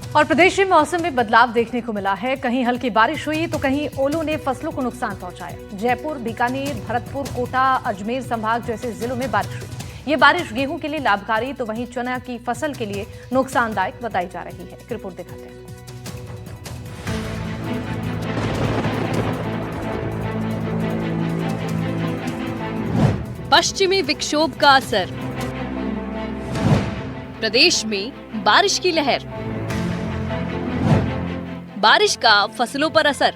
और प्रदेश में मौसम में बदलाव देखने को मिला है। कहीं हल्की बारिश हुई तो कहीं ओलों ने फसलों को नुकसान पहुंचाया। जयपुर, बीकानेर, भरतपुर, कोटा, अजमेर संभाग जैसे जिलों में बारिश हुई। ये बारिश गेहूं के लिए लाभकारी तो वहीं चना की फसल के लिए नुकसानदायक बताई जा रही है। एक रिपोर्ट दिखाते हैं। पश्चिमी विक्षोभ का असर, प्रदेश में बारिश की लहर, बारिश का फसलों पर असर,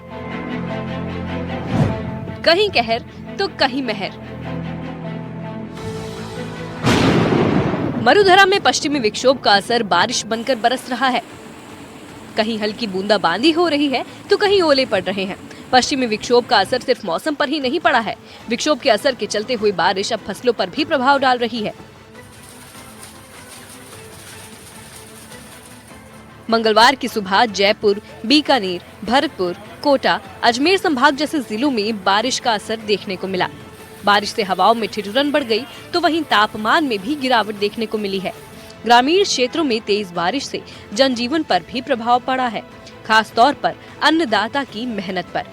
कहीं कहर तो कहीं महर। मरुधरा में पश्चिमी विक्षोभ का असर बारिश बनकर बरस रहा है। कहीं हल्की बूंदाबांदी हो रही है तो कहीं ओले पड़ रहे हैं। पश्चिमी विक्षोभ का असर सिर्फ मौसम पर ही नहीं पड़ा है। विक्षोभ के असर के चलते हुई बारिश अब फसलों पर भी प्रभाव डाल रही है। मंगलवार की सुबह जयपुर, बीकानेर, भरतपुर, कोटा, अजमेर संभाग जैसे जिलों में बारिश का असर देखने को मिला। बारिश से हवाओं में ठिठुरन बढ़ गई तो वहीं तापमान में भी गिरावट देखने को मिली है। ग्रामीण क्षेत्रों में तेज बारिश से जनजीवन पर भी प्रभाव पड़ा है, खास तौर पर अन्नदाता की मेहनत पर।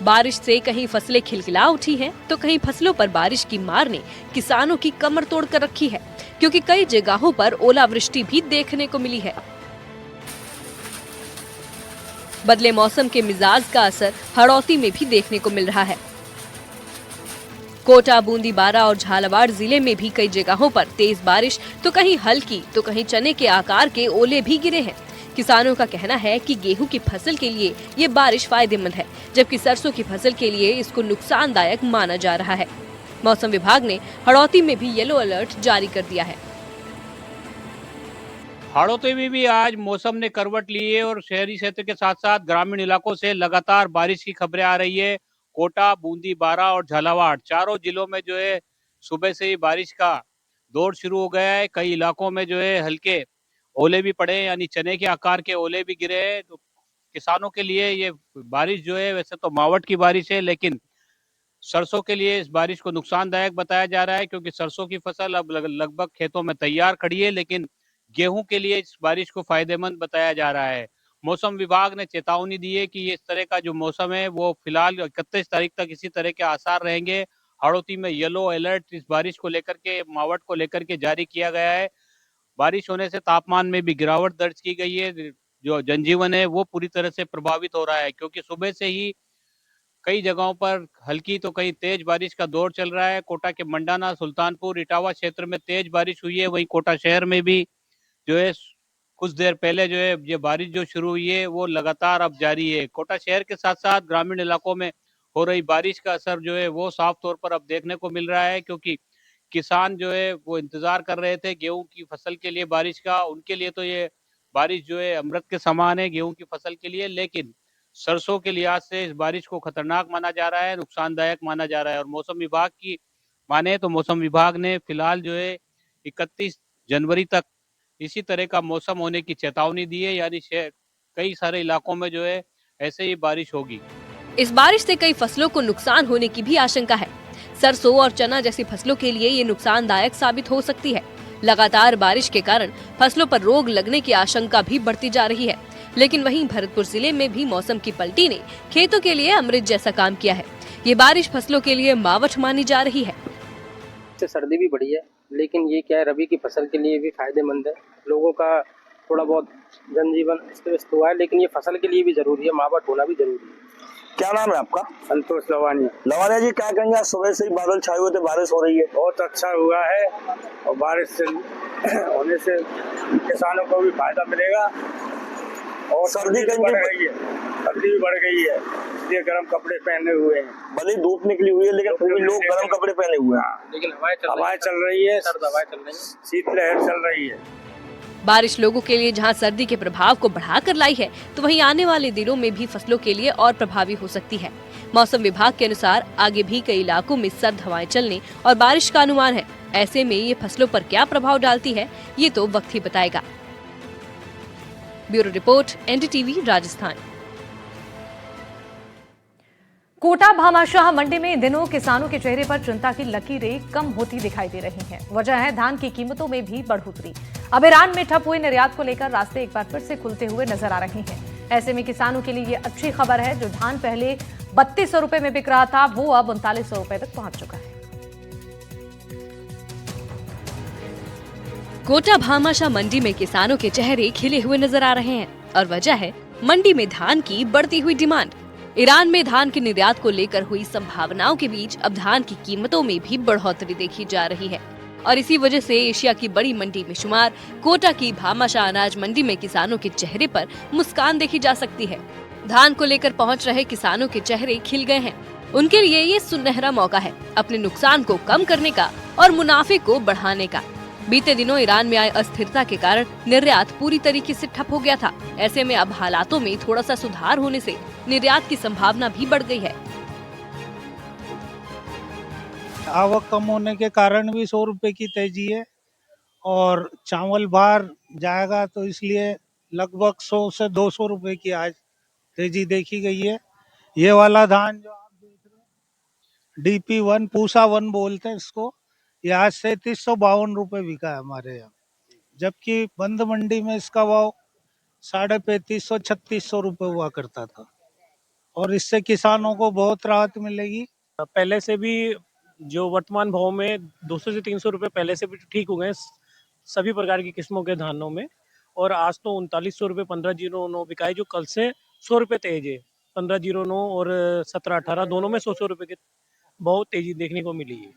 बारिश से कहीं फसलें खिलखिला उठी हैं, तो कहीं फसलों पर बारिश की मार ने किसानों की कमर तोड़ कर रखी है, क्योंकि कई जगहों पर ओलावृष्टि भी देखने को मिली है। बदले मौसम के मिजाज का असर हड़ौती में भी देखने को मिल रहा है। कोटा, बूंदी, बारा और झालावाड़ जिले में भी कई जगहों पर तेज बारिश तो कहीं हल्की तो कहीं चने के आकार के ओले भी गिरे हैं। किसानों का कहना है कि गेहूं की फसल के लिए ये बारिश फायदेमंद है, जबकि सरसों की फसल के लिए इसको नुकसानदायक माना जा रहा है। मौसम विभाग ने हड़ौती में भी येलो अलर्ट जारी कर दिया है। हाड़ौती में भी आज मौसम ने करवट ली है और शहरी क्षेत्र के साथ साथ ग्रामीण इलाकों से लगातार बारिश की खबरें आ रही है। कोटा, बूंदी, बारा और झालावाड़ चारों जिलों में जो है सुबह से ही बारिश का दौर शुरू हो गया है। कई इलाकों में जो है हल्के ओले भी पड़े, यानी चने के आकार के ओले भी गिरे हैं। तो किसानों के लिए ये बारिश जो है वैसे तो मावठ की बारिश है, लेकिन सरसों के लिए इस बारिश को नुकसानदायक बताया जा रहा है, क्योंकि सरसों की फसल अब लगभग खेतों में तैयार खड़ी है, लेकिन गेहूं के लिए इस बारिश को फायदेमंद बताया जा रहा है। मौसम विभाग ने चेतावनी दी है कि इस तरह का जो मौसम है वो फिलहाल 31 तारीख तक इसी तरह के आसार रहेंगे। हाड़ौती में येलो अलर्ट इस बारिश को लेकर के, मावठ को लेकर के जारी किया गया है। बारिश होने से तापमान में भी गिरावट दर्ज की गई है। जो जनजीवन है वो पूरी तरह से प्रभावित हो रहा है, क्योंकि सुबह से ही कई जगहों पर हल्की तो कहीं तेज बारिश का दौर चल रहा है। कोटा के मंडाना, सुल्तानपुर, इटावा क्षेत्र में तेज बारिश हुई है। वहीं कोटा शहर में भी जो है कुछ देर पहले जो है ये बारिश जो शुरू हुई है वो लगातार अब जारी है। कोटा शहर के साथ साथ ग्रामीण इलाकों में हो रही बारिश का असर जो है वो साफ तौर पर अब देखने को मिल रहा है, क्योंकि किसान जो है वो इंतजार कर रहे थे गेहूं की फसल के लिए बारिश का। उनके लिए तो ये बारिश जो है अमृत के समान है गेहूं की फसल के लिए, लेकिन सरसों के लिहाज से इस बारिश को खतरनाक माना जा रहा है, नुकसानदायक माना जा रहा है। और मौसम विभाग की माने तो मौसम विभाग ने फिलहाल जो है 31 जनवरी तक इसी तरह का मौसम होने की चेतावनी दी है, यानी कई सारे इलाकों में जो है ऐसे ही बारिश होगी। इस बारिश से कई फसलों को नुकसान होने की भी आशंका है। सरसों और चना जैसी फसलों के लिए ये नुकसानदायक साबित हो सकती है। लगातार बारिश के कारण फसलों पर रोग लगने की आशंका भी बढ़ती जा रही है। लेकिन वहीं भरतपुर जिले में भी मौसम की पलटी ने खेतों के लिए अमृत जैसा काम किया है। ये बारिश फसलों के लिए मावठ मानी जा रही है। सर्दी भी बढ़ी है, लेकिन ये क्या है, रबी की फसल के लिए भी फायदेमंद है। लोगों का थोड़ा बहुत जनजीवन अस्त व्यस्त हुआ है, लेकिन ये फसल के लिए भी जरूरी है, मावठ होना भी जरूरी है। क्या नाम है आपका? संतोष लवानिया। लवानिया जी, क्या कहेंगे? आज सुबह से ही बादल छाए हुए थे, बारिश हो रही है। बहुत अच्छा हुआ है और बारिश से होने से किसानों को भी फायदा मिलेगा। और सर्दी भी बढ़ गई है, सर्दी भी बढ़ गई है, इसलिए गर्म कपड़े पहने हुए हैं। भले धूप निकली हुई है, लेकिन फिर भी लोग गर्म कपड़े पहने हुए हैं। लेकिन हवाएं चल रही है, सर्द हवाएं चल रही है, शीतलहर चल रही है। बारिश लोगों के लिए जहां सर्दी के प्रभाव को बढ़ाकर लाई है, तो वहीं आने वाले दिनों में भी फसलों के लिए और प्रभावी हो सकती है। मौसम विभाग के अनुसार आगे भी कई इलाकों में सर्द हवाएं चलने और बारिश का अनुमान है। ऐसे में ये फसलों पर क्या प्रभाव डालती है, ये तो वक्त ही बताएगा। Bureau report, NDTV, Rajasthan. Kota Bhamashah Mandi में इन दिनों किसानों के चेहरे पर चिंता की लकीरें कम होती दिखाई दे रही हैं। वजह है धान की कीमतों में भी बढ़ोतरी। अब ईरान में ठप हुए निर्यात को लेकर रास्ते एक बार फिर से खुलते हुए नजर आ रहे हैं। ऐसे में किसानों के लिए ये अच्छी खबर है। जो धान पहले 3200 रुपए में बिक रहा था वो अब 3900 रुपए तक पहुंच चुका है। कोटा भामाशाह मंडी में किसानों के चेहरे खिले हुए नजर आ रहे हैं और वजह है मंडी में धान की बढ़ती हुई डिमांड। ईरान में धान के निर्यात को लेकर हुई संभावनाओं के बीच अब धान की कीमतों में भी बढ़ोतरी देखी जा रही है और इसी वजह से एशिया की बड़ी मंडी में शुमार कोटा की भामाशाह अनाज मंडी में किसानों के चेहरे पर मुस्कान देखी जा सकती है। धान को लेकर पहुंच रहे किसानों के चेहरे खिल गए हैं। उनके लिए ये सुनहरा मौका है अपने नुकसान को कम करने का और मुनाफे को बढ़ाने का। बीते दिनों ईरान में आई अस्थिरता के कारण निर्यात पूरी तरीके से ठप हो गया था। ऐसे में अब हालातों में थोड़ा सा सुधार होने से निर्यात की संभावना भी बढ़ गई है। आवक कम होने के कारण भी 100 रुपए की तेजी है और चावल बाहर जाएगा तो इसलिए लगभग 100 से 200 रुपए की आज तेजी देखी गई है। ये वाला धान जो आप देख रहे हैं DP1 पूसा 1 बोलते हैं इसको, ये आज 3352 रुपए बिका है हमारे यहाँ, जबकि बंद मंडी में इसका भाव 3550-3600 रुपए हुआ करता था और इससे किसानों को बहुत राहत मिलेगी। पहले से भी जो वर्तमान भाव में 200 से 300 रुपए पहले से भी ठीक हो गए सभी प्रकार की किस्मों के धानों में, और आज तो 3900 रुपये 1509 बिकाए, जो कल से 100 रुपये तेज है। 1509 और 1718 दोनों में 100 रुपये की बहुत तेजी देखने को मिली है।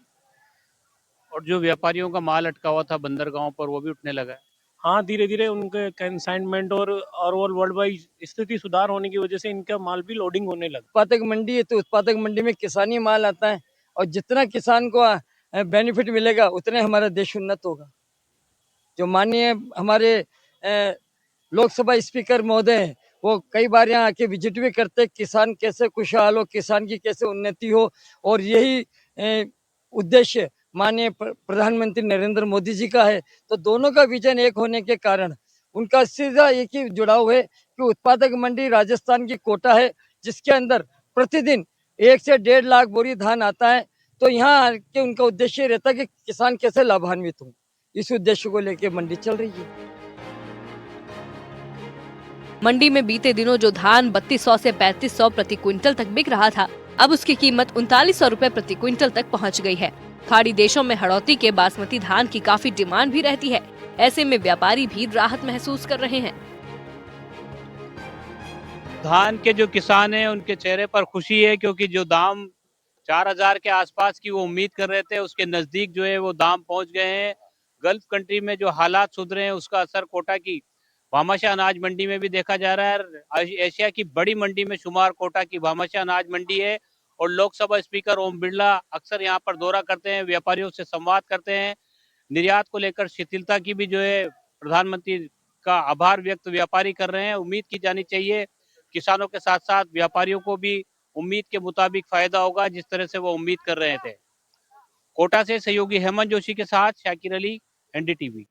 और जो व्यापारियों का माल अटका हुआ था बंदरगाहों पर वो भी उठने लगा है। हाँ, धीरे धीरे उनके कंसाइनमेंट और वर्ल्ड वाइड स्थिति सुधार होने की वजह से इनका माल भी लोडिंग होने लगा। उत्पादक मंडी है तो उत्पादक मंडी में किसानी माल आता है और जितना किसान को बेनिफिट मिलेगा उतने हमारा देश उन्नत होगा। जो माननीय हमारे लोकसभा स्पीकर महोदय हैं वो कई बार यहाँ आके विजिट भी करते, किसान कैसे खुशहाल हो, किसान की कैसे उन्नति हो, और यही उद्देश्य माननीय प्रधानमंत्री नरेंद्र मोदी जी का है। तो दोनों का विजन एक होने के कारण उनका सीधा एक ही जुड़ाव है कि उत्पादक मंडी राजस्थान की कोटा है जिसके अंदर प्रतिदिन 1 से 1.5 लाख बोरी धान आता है। तो यहाँ के उनका उद्देश्य रहता है कि किसान कैसे लाभान्वित हो, इस उद्देश्य को लेकर मंडी चल रही है। मंडी में बीते दिनों जो धान 3200 से 3500 प्रति क्विंटल तक बिक रहा था, अब उसकी कीमत 3900 रुपए प्रति क्विंटल तक पहुंच गई है। खाड़ी देशों में हड़ौती के बासमती धान की काफी डिमांड भी रहती है। ऐसे में व्यापारी भी राहत महसूस कर रहे हैं। धान के जो किसान हैं उनके चेहरे पर खुशी है, क्योंकि जो दाम 4000 के आसपास की वो उम्मीद कर रहे थे उसके नजदीक जो है वो दाम पहुंच गए हैं। गल्फ कंट्री में जो हालात सुधरे हैं उसका असर कोटा की भामाशाह अनाज मंडी में भी देखा जा रहा है। एशिया की बड़ी मंडी में शुमार कोटा की भामाशाह अनाज मंडी है और लोकसभा स्पीकर ओम बिरला अक्सर यहाँ पर दौरा करते हैं, व्यापारियों से संवाद करते हैं। निर्यात को लेकर शिथिलता की भी जो है प्रधानमंत्री का आभार व्यक्त व्यापारी कर रहे हैं। उम्मीद की जानी चाहिए किसानों के साथ साथ व्यापारियों को भी उम्मीद के मुताबिक फायदा होगा, जिस तरह से वो उम्मीद कर रहे थे। कोटा से सहयोगी हेमंत जोशी के साथ शाकिर अली, NDTV।